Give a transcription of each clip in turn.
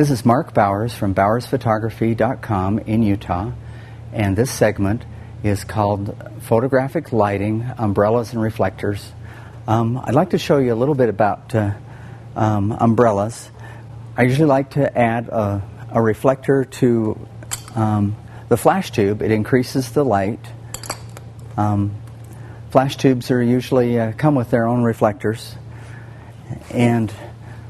This is Mark Bowers from bowersphotography.com in Utah, and this segment is called Photographic Lighting, Umbrellas and Reflectors. I'd like to show you a little bit about umbrellas. I usually like to add a reflector to the flash tube. It increases the light. Flash tubes are usually come with their own reflectors, and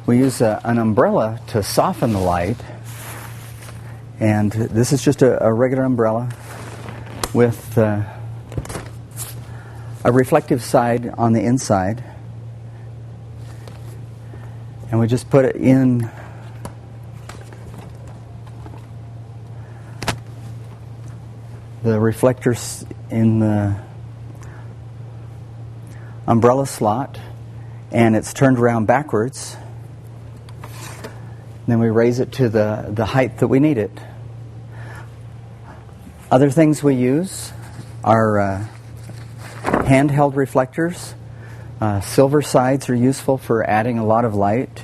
we use an umbrella to soften the light. And this is just a regular umbrella with a reflective side on the inside, and we just put it in the reflectors in the umbrella slot, and it's turned around backwards. Then we raise it to the height that we need it. Other things we use are handheld reflectors. Silver sides are useful for adding a lot of light.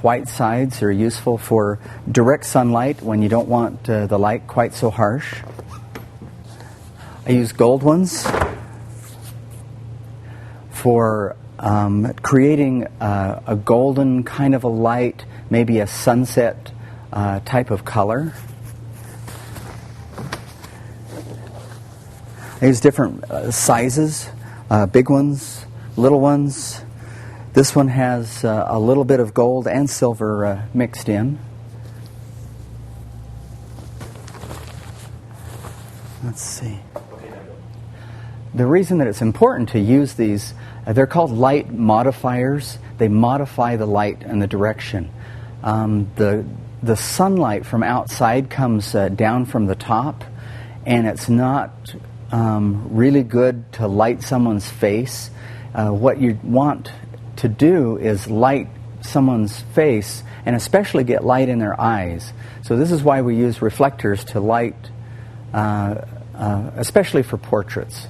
White sides are useful for direct sunlight when you don't want the light quite so harsh. I use gold ones for creating a golden kind of a light, maybe a sunset type of color. I use different sizes, big ones, little ones. This one has a little bit of gold and silver mixed in. Let's see. The reason that it's important to use these, they're called light modifiers. They modify the light and the direction. The sunlight from outside comes down from the top, and it's not really good to light someone's face. What you want to do is light someone's face, and especially get light in their eyes. So this is why we use reflectors to light, especially for portraits.